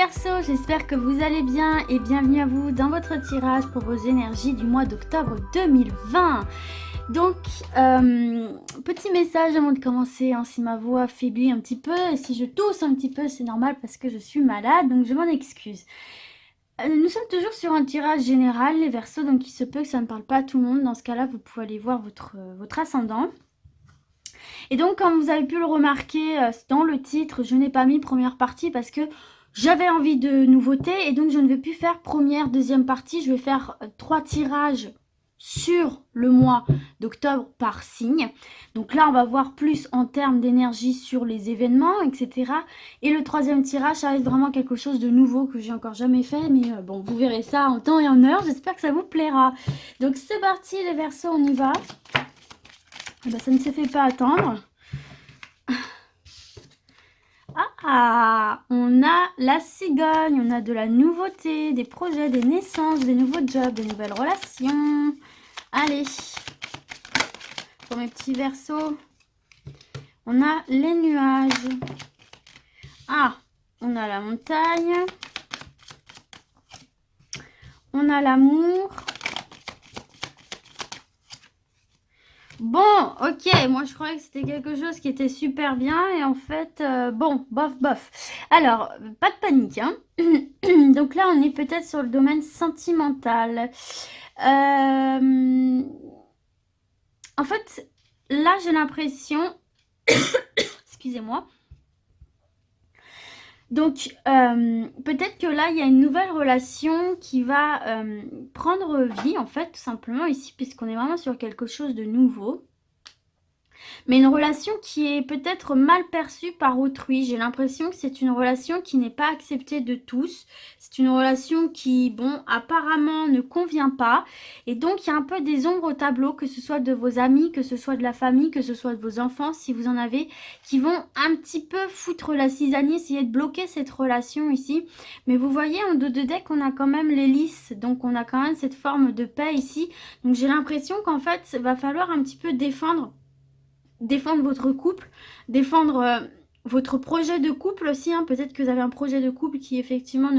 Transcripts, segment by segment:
Verseaux, j'espère que vous allez bien et bienvenue à vous dans votre tirage pour vos énergies du mois d'octobre 2020. Donc, petit message avant de commencer, hein, si ma voix faiblit un petit peu et si je tousse un petit peu, c'est normal parce que je suis malade, donc je m'en excuse. Nous sommes toujours sur un tirage général, les Verseaux, donc il se peut que ça ne parle pas à tout le monde. Dans ce cas-là, vous pouvez aller voir votre ascendant. Et donc, comme vous avez pu le remarquer dans le titre, je n'ai pas mis première partie parce que j'avais envie de nouveautés et donc je ne vais plus faire première, deuxième partie. Je vais faire 3 tirages sur le mois d'octobre par signe. Donc là, on va voir plus en termes d'énergie sur les événements, etc. Et le 3e tirage, ça va être vraiment quelque chose de nouveau que j'ai encore jamais fait. Mais bon, vous verrez ça en temps et en heure. J'espère que ça vous plaira. Donc c'est parti les Verseaux, on y va. Et ben, ça ne se fait pas attendre. Ah, on a la cigogne, on a de la nouveauté, des projets, des naissances, des nouveaux jobs, des nouvelles relations. Allez, pour mes petits Verseaux, on a les nuages. Ah, on a la montagne. On a l'amour. Bon, ok, moi je croyais que c'était quelque chose qui était super bien et en fait, bon, bof, bof. Alors, pas de panique, hein. Donc là, on est peut-être sur le domaine sentimental. En fait, là, j'ai l'impression... Excusez-moi. Donc, peut-être que là, il y a une nouvelle relation qui va prendre vie, en fait, tout simplement ici, puisqu'on est vraiment sur quelque chose de nouveau. Mais une relation qui est peut-être mal perçue par autrui. J'ai l'impression que c'est une relation qui n'est pas acceptée de tous. C'est une relation qui, bon, apparemment ne convient pas. Et donc, il y a un peu des ombres au tableau, que ce soit de vos amis, que ce soit de la famille, que ce soit de vos enfants, si vous en avez, qui vont un petit peu foutre la cisanie, essayer de bloquer cette relation ici. Mais vous voyez, en dos de deck, on a quand même l'hélice. Donc, on a quand même cette forme de paix ici. Donc, j'ai l'impression qu'en fait, il va falloir un petit peu défendre votre couple, défendre votre projet de couple aussi, hein. Peut-être que vous avez un projet de couple qui effectivement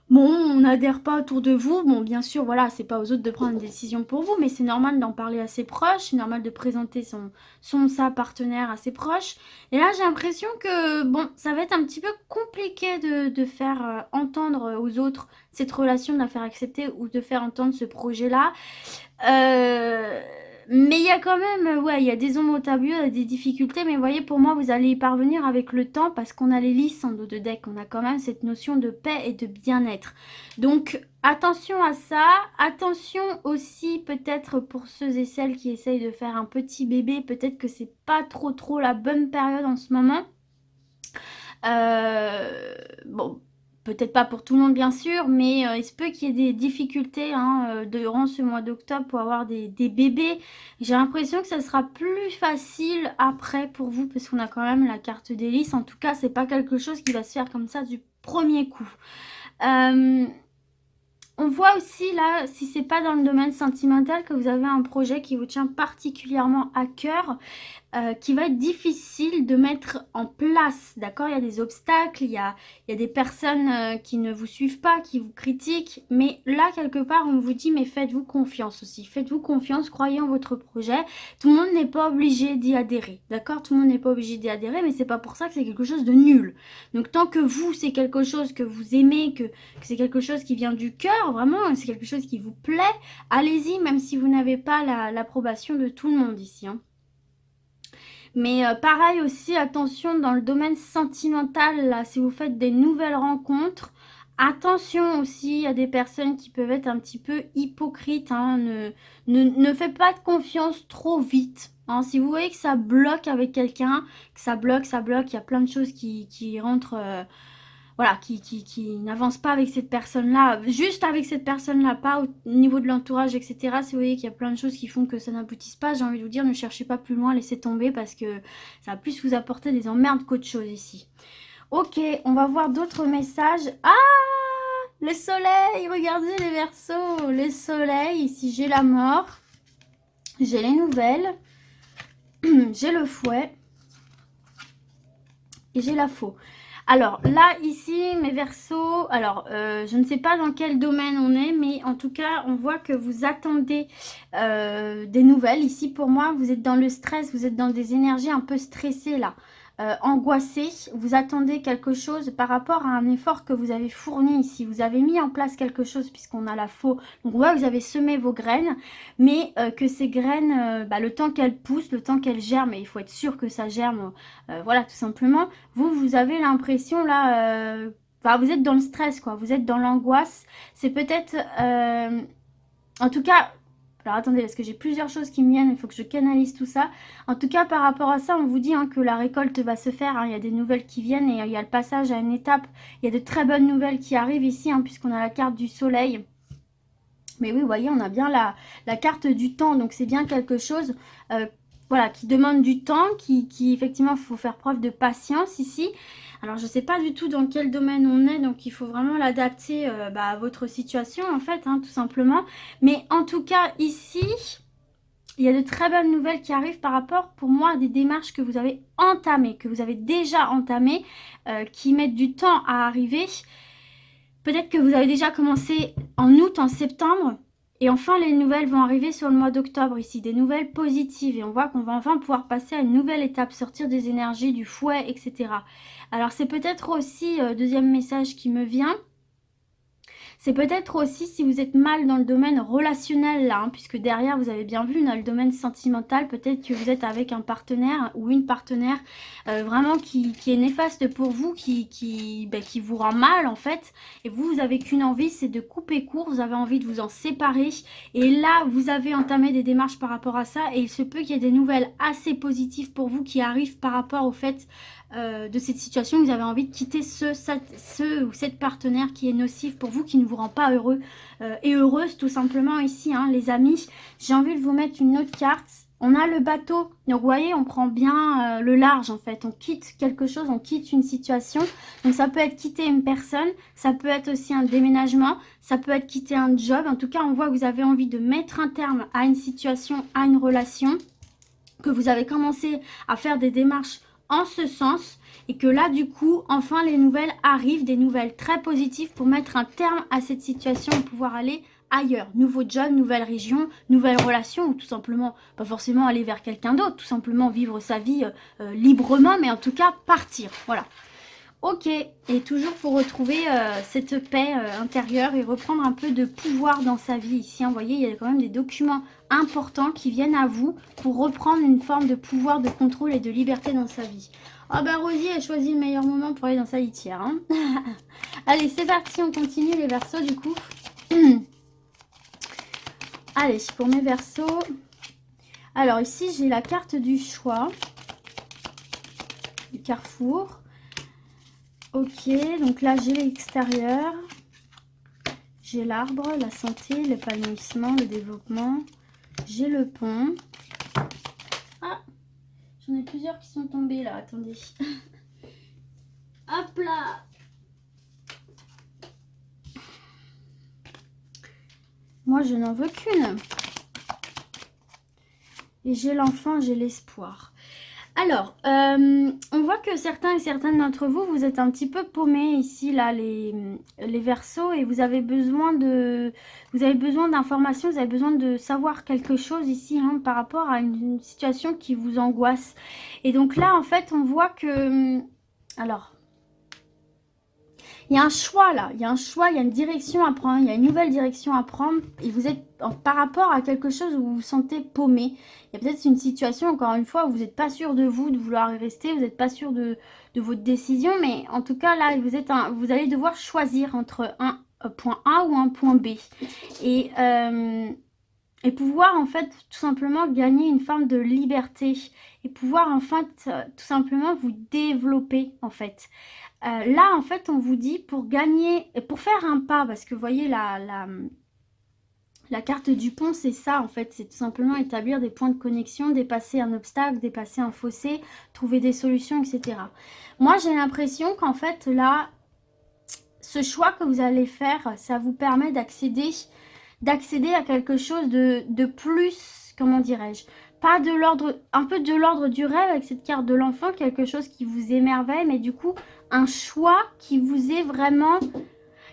on n'adhère pas autour de vous. Bon, bien sûr, voilà, c'est pas aux autres de prendre une décision pour vous, mais c'est normal d'en parler à ses proches, c'est normal de présenter sa partenaire à ses proches. Et là, j'ai l'impression que, bon, ça va être un petit peu compliqué de faire entendre aux autres cette relation, de la faire accepter ou de faire entendre ce projet-là. Mais il y a quand même, ouais, il y a des ombres au tableau, des difficultés, mais vous voyez, pour moi, vous allez y parvenir avec le temps parce qu'on a les lisses en dos de deck, on a quand même cette notion de paix et de bien-être. Donc, attention à ça, attention aussi peut-être pour ceux et celles qui essayent de faire un petit bébé, peut-être que c'est pas trop la bonne période en ce moment. Bon, peut-être pas pour tout le monde bien sûr, mais il se peut qu'il y ait des difficultés durant ce mois d'octobre pour avoir des bébés. J'ai l'impression que ça sera plus facile après pour vous parce qu'on a quand même la carte d'hélice. En tout cas, c'est pas quelque chose qui va se faire comme ça du premier coup. On voit aussi là, si c'est pas dans le domaine sentimental, que vous avez un projet qui vous tient particulièrement à cœur, qui va être difficile de mettre en place, d'accord? Il y a des obstacles, il y a des personnes qui ne vous suivent pas, qui vous critiquent, mais là, quelque part, on vous dit, mais faites-vous confiance aussi, faites-vous confiance, croyez en votre projet. Tout le monde n'est pas obligé d'y adhérer, d'accord? Tout le monde n'est pas obligé d'y adhérer, mais c'est pas pour ça que c'est quelque chose de nul. Donc, tant que vous, c'est quelque chose que vous aimez, que c'est quelque chose qui vient du cœur, vraiment, c'est quelque chose qui vous plaît, allez-y, même si vous n'avez pas l'approbation de tout le monde ici, hein. Mais pareil aussi, attention dans le domaine sentimental, là, si vous faites des nouvelles rencontres, attention aussi à des personnes qui peuvent être un petit peu hypocrites, hein. Ne faites pas de confiance trop vite, hein. Si vous voyez que ça bloque avec quelqu'un, que ça bloque, il y a plein de choses qui rentrent... voilà, qui n'avance pas avec cette personne-là, juste avec cette personne-là, pas au niveau de l'entourage, etc. Si vous voyez qu'il y a plein de choses qui font que ça n'aboutisse pas, j'ai envie de vous dire, ne cherchez pas plus loin, laissez tomber parce que ça va plus vous apporter des emmerdes qu'autre chose ici. Ok, on va voir d'autres messages. Ah, le soleil, regardez les Verseaux, le soleil, ici j'ai la mort, j'ai les nouvelles, j'ai le fouet et j'ai la faux. Alors là, ici, mes Verseaux, alors je ne sais pas dans quel domaine on est, mais en tout cas, on voit que vous attendez des nouvelles. Ici, pour moi, vous êtes dans le stress, vous êtes dans des énergies un peu stressées là. Angoissé, vous attendez quelque chose par rapport à un effort que vous avez fourni ici. Vous avez mis en place quelque chose puisqu'on a la faux. Donc ouais, vous avez semé vos graines, mais que ces graines, le temps qu'elles poussent, le temps qu'elles germent, et il faut être sûr que ça germe, voilà, tout simplement. Vous avez l'impression là, vous êtes dans le stress, quoi. Vous êtes dans l'angoisse. C'est peut-être, en tout cas. Alors attendez, parce que j'ai plusieurs choses qui me viennent, il faut que je canalise tout ça. En tout cas, par rapport à ça, on vous dit que la récolte va se faire. Il y a des nouvelles qui viennent et il y a le passage à une étape. Il y a de très bonnes nouvelles qui arrivent ici, puisqu'on a la carte du soleil. Mais oui, vous voyez, on a bien la carte du temps. Donc c'est bien quelque chose voilà, qui demande du temps, qui effectivement, il faut faire preuve de patience ici. Alors, je ne sais pas du tout dans quel domaine on est, donc il faut vraiment l'adapter à votre situation, en fait, tout simplement. Mais en tout cas, ici, il y a de très bonnes nouvelles qui arrivent par rapport, pour moi, à des démarches que vous avez entamées, que vous avez déjà entamées, qui mettent du temps à arriver. Peut-être que vous avez déjà commencé en août, en septembre. Et enfin, les nouvelles vont arriver sur le mois d'octobre ici, des nouvelles positives. Et on voit qu'on va enfin pouvoir passer à une nouvelle étape, sortir des énergies, du fouet, etc. Alors, c'est peut-être aussi, deuxième message qui me vient, c'est peut-être aussi si vous êtes mal dans le domaine relationnel là, puisque derrière, vous avez bien vu, dans le domaine sentimental, peut-être que vous êtes avec un partenaire ou une partenaire vraiment qui est néfaste pour vous, qui vous rend mal en fait. Et vous avez qu'une envie, c'est de couper court, vous avez envie de vous en séparer. Et là, vous avez entamé des démarches par rapport à ça et il se peut qu'il y ait des nouvelles assez positives pour vous qui arrivent par rapport au fait de cette situation, vous avez envie de quitter ce ou cette partenaire qui est nocif pour vous, qui ne vous rend pas heureux et heureuse tout simplement ici, les amis. J'ai envie de vous mettre une autre carte. On a le bateau, donc vous voyez, on prend bien le large en fait, on quitte quelque chose, on quitte une situation. Donc ça peut être quitter une personne, ça peut être aussi un déménagement, ça peut être quitter un job. En tout cas, on voit que vous avez envie de mettre un terme à une situation, à une relation, que vous avez commencé à faire des démarches en ce sens et que là du coup enfin les nouvelles arrivent, des nouvelles très positives pour mettre un terme à cette situation et pouvoir aller ailleurs, nouveau job, nouvelle région, nouvelle relation ou tout simplement pas forcément aller vers quelqu'un d'autre, tout simplement vivre sa vie librement, mais en tout cas partir, voilà. Ok, et toujours pour retrouver cette paix intérieure et reprendre un peu de pouvoir dans sa vie. Ici, vous voyez, il y a quand même des documents importants qui viennent à vous pour reprendre une forme de pouvoir, de contrôle et de liberté dans sa vie. Oh bah Rosie a choisi le meilleur moment pour aller dans sa litière. Allez, c'est parti, on continue les Verseaux du coup. Allez, pour mes Verseaux. Alors ici, j'ai la carte du choix, du carrefour. Ok, donc là j'ai l'extérieur, j'ai l'arbre, la santé, l'épanouissement, le développement, j'ai le pont. Ah, j'en ai plusieurs qui sont tombés là, attendez. Hop là. Moi je n'en veux qu'une. Et j'ai l'enfant, j'ai l'espoir. Alors, on voit que certains et certaines d'entre vous, vous êtes un petit peu paumés ici, là, les Verseaux, et vous avez besoin d'informations, vous avez besoin de savoir quelque chose ici, par rapport à une situation qui vous angoisse. Et donc là, en fait, on voit que... Alors... Il y a un choix là, il y a un choix, il y a une direction à prendre, il y a une nouvelle direction à prendre et vous êtes par rapport à quelque chose où vous vous sentez paumé. Il y a peut-être une situation, encore une fois, où vous n'êtes pas sûr de vous, de vouloir y rester, vous n'êtes pas sûr de votre décision, mais en tout cas là, vous allez devoir choisir entre un point A ou un point B. Et pouvoir en fait tout simplement gagner une forme de liberté et pouvoir en fait tout simplement vous développer en fait. Là, en fait, on vous dit pour gagner, pour faire un pas, parce que vous voyez, la carte du pont, c'est ça, en fait. C'est tout simplement établir des points de connexion, dépasser un obstacle, dépasser un fossé, trouver des solutions, etc. Moi, j'ai l'impression qu'en fait, là, ce choix que vous allez faire, ça vous permet d'accéder à quelque chose de plus, comment dirais-je, pas de l'ordre, un peu de l'ordre du rêve avec cette carte de l'enfant, quelque chose qui vous émerveille, mais du coup, un choix qui vous est vraiment...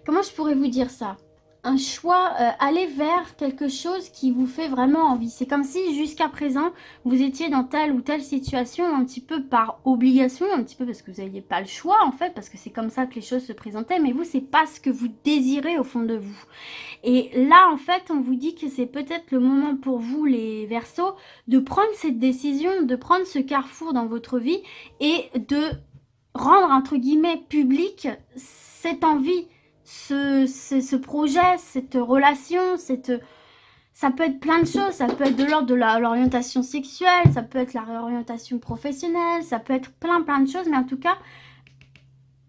Comment je pourrais vous dire ça? Un choix, aller vers quelque chose qui vous fait vraiment envie. C'est comme si jusqu'à présent, vous étiez dans telle ou telle situation un petit peu par obligation, un petit peu parce que vous n'aviez pas le choix en fait, parce que c'est comme ça que les choses se présentaient, mais vous, c'est pas ce que vous désirez au fond de vous. Et là, en fait, on vous dit que c'est peut-être le moment pour vous, les Verseaux, de prendre cette décision, de prendre ce carrefour dans votre vie et de rendre, entre guillemets, public cette envie, ce projet, cette relation, ça peut être plein de choses, ça peut être de l'ordre de l'orientation sexuelle, ça peut être la réorientation professionnelle, ça peut être plein de choses, mais en tout cas,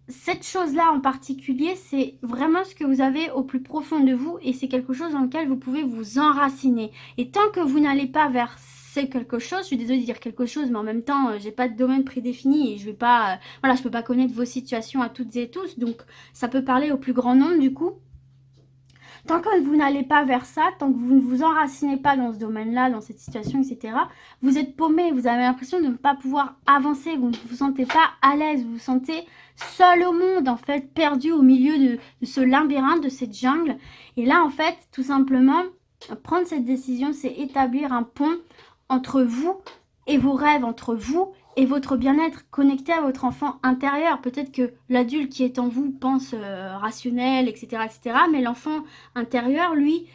cette chose-là en particulier, c'est vraiment ce que vous avez au plus profond de vous et c'est quelque chose dans lequel vous pouvez vous enraciner. Et tant que vous n'allez pas vers c'est quelque chose, je suis désolée de dire quelque chose, mais en même temps, j'ai pas de domaine prédéfini et je vais pas, voilà, je peux pas connaître vos situations à toutes et tous, donc ça peut parler au plus grand nombre du coup. Tant que vous n'allez pas vers ça, tant que vous ne vous enracinez pas dans ce domaine-là, dans cette situation, etc., vous êtes paumé, vous avez l'impression de ne pas pouvoir avancer, vous ne vous sentez pas à l'aise, vous vous sentez seul au monde, en fait, perdu au milieu de ce labyrinthe, de cette jungle. Et là, en fait, tout simplement, prendre cette décision, c'est établir un pont entre vous et vos rêves, entre vous et votre bien-être, connecté à votre enfant intérieur. Peut-être que l'adulte qui est en vous pense rationnel, etc., etc., mais l'enfant intérieur, lui,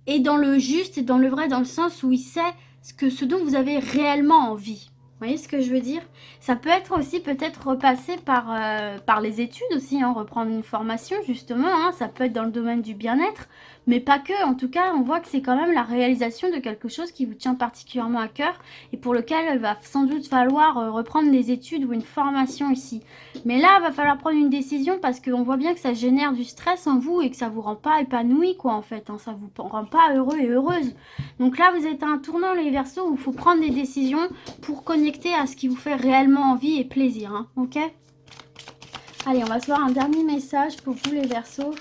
est dans le juste et dans le vrai, dans le sens où il sait ce dont vous avez réellement envie. Vous voyez ce que je veux dire? Ça peut être aussi peut-être repasser par les études aussi, hein, reprendre une formation justement, hein, ça peut être dans le domaine du bien-être, mais pas que. En tout cas, on voit que c'est quand même la réalisation de quelque chose qui vous tient particulièrement à cœur et pour lequel il va sans doute falloir reprendre des études ou une formation ici. Mais là, il va falloir prendre une décision parce qu'on voit bien que ça génère du stress en vous et que ça vous rend pas épanoui, quoi, en fait, hein, ça vous rend pas heureux et heureuse. Donc là, vous êtes à un tournant, les Verseaux, où il faut prendre des décisions pour connecter à ce qui vous fait réellement envie et plaisir, hein, ok? Allez, on va se voir un dernier message pour vous, les Verseaux.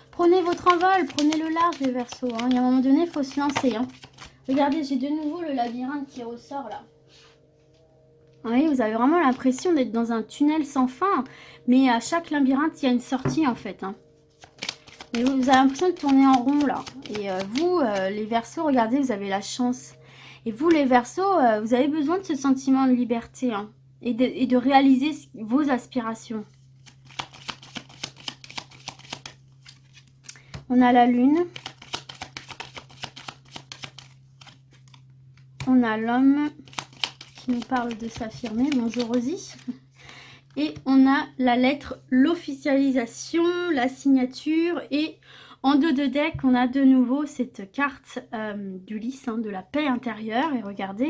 Prenez votre envol, prenez le large, les Verseaux, hein. Il y a un moment donné, il faut se lancer, hein. Regardez, j'ai de nouveau le labyrinthe qui ressort, là. Oui, vous avez vraiment l'impression d'être dans un tunnel sans fin, mais à chaque labyrinthe, il y a une sortie, en fait, hein. Et vous avez l'impression de tourner en rond, là. Et vous, les Verseaux, regardez, vous avez la chance. Et vous, les Verseaux, vous avez besoin de ce sentiment de liberté, hein, et de réaliser vos aspirations. On a la lune. On a l'homme qui nous parle de s'affirmer. Bonjour Rosie. Et on a la lettre, l'officialisation, la signature. Et en dos de deck, on a de nouveau cette carte d'Ulysse, hein, de la paix intérieure. Et regardez,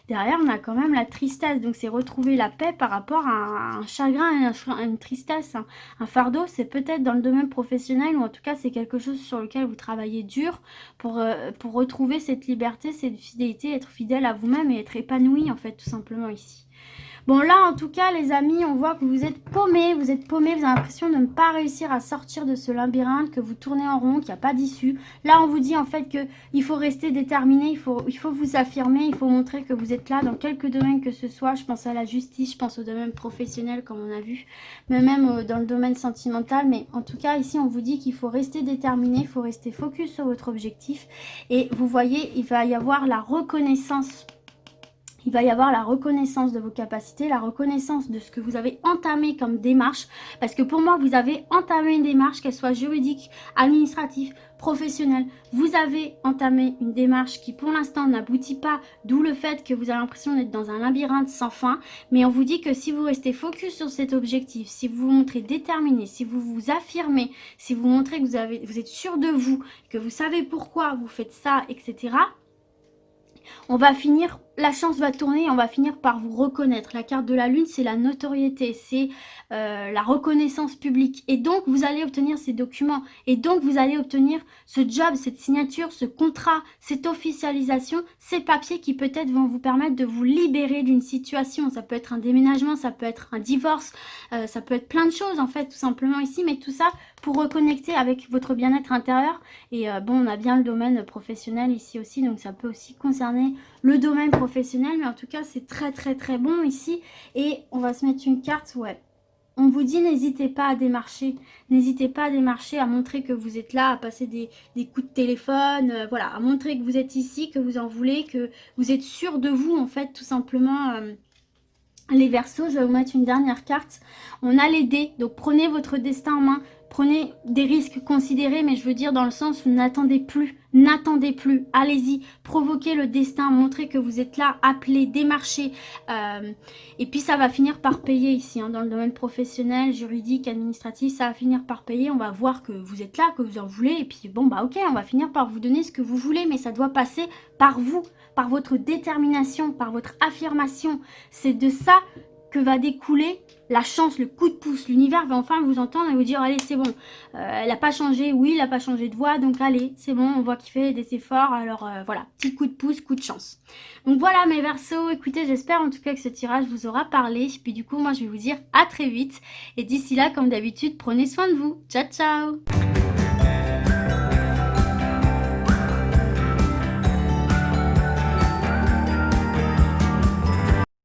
derrière, on a quand même la tristesse. Donc, c'est retrouver la paix par rapport à un chagrin, à une tristesse, hein. Un fardeau, c'est peut-être dans le domaine professionnel, ou en tout cas, c'est quelque chose sur lequel vous travaillez dur pour retrouver cette liberté, cette fidélité, être fidèle à vous-même et être épanoui, en fait, tout simplement ici. Bon, là, en tout cas, les amis, on voit que vous êtes paumés, vous avez l'impression de ne pas réussir à sortir de ce labyrinthe, que vous tournez en rond, qu'il n'y a pas d'issue. Là, on vous dit en fait qu'il faut rester déterminé, il faut vous affirmer, il faut montrer que vous êtes là dans quelques domaines que ce soit. Je pense à la justice, je pense au domaine professionnel, comme on a vu, mais même dans le domaine sentimental. Mais en tout cas, ici, on vous dit qu'il faut rester déterminé, il faut rester focus sur votre objectif. Et vous voyez, il va y avoir la reconnaissance. Il va y avoir la reconnaissance de vos capacités, la reconnaissance de ce que vous avez entamé comme démarche. Parce que pour moi, vous avez entamé une démarche, qu'elle soit juridique, administrative, professionnelle. Vous avez entamé une démarche qui pour l'instant n'aboutit pas, d'où le fait que vous avez l'impression d'être dans un labyrinthe sans fin. Mais on vous dit que si vous restez focus sur cet objectif, si vous vous montrez déterminé, si vous vous affirmez, si vous montrez que vous êtes sûr de vous, que vous savez pourquoi vous faites ça, etc., on va finir, la chance va tourner et on va finir par vous reconnaître. La carte de la lune, c'est la notoriété, c'est la reconnaissance publique. Et donc, vous allez obtenir ces documents. Et donc, vous allez obtenir ce job, cette signature, ce contrat, cette officialisation, ces papiers qui peut-être vont vous permettre de vous libérer d'une situation. Ça peut être un déménagement, ça peut être un divorce, ça peut être plein de choses en fait, tout simplement ici. Mais tout ça pour reconnecter avec votre bien-être intérieur. Et bon, on a bien le domaine professionnel ici aussi, donc ça peut aussi concerner le domaine professionnel, mais en tout cas c'est très très très bon ici. Et on va se mettre une carte, ouais, on vous dit n'hésitez pas à démarcher. N'hésitez pas à démarcher, à montrer que vous êtes là, à passer des coups de téléphone, voilà, à montrer que vous êtes ici, que vous en voulez, que vous êtes sûr de vous, en fait, tout simplement. Les Verseaux, je vais vous mettre une dernière carte. On a les dés, donc prenez votre destin en main. Prenez des risques considérés, mais je veux dire dans le sens où n'attendez plus, allez-y, provoquez le destin, montrez que vous êtes là, appelez, démarchez, et puis ça va finir par payer ici, hein, dans le domaine professionnel, juridique, administratif, ça va finir par payer, on va voir que vous êtes là, que vous en voulez, et puis bon bah ok, on va finir par vous donner ce que vous voulez, mais ça doit passer par vous, par votre détermination, par votre affirmation, c'est de ça que va découler la chance, le coup de pouce. L'univers va enfin vous entendre et vous dire allez c'est bon, elle n'a pas changé, oui elle n'a pas changé de voix, donc allez c'est bon, on voit qu'il fait des efforts, alors voilà, petit coup de pouce, coup de chance. Donc voilà mes Verseaux, écoutez, j'espère en tout cas que ce tirage vous aura parlé, puis du coup moi je vais vous dire à très vite, et d'ici là comme d'habitude prenez soin de vous, ciao ciao.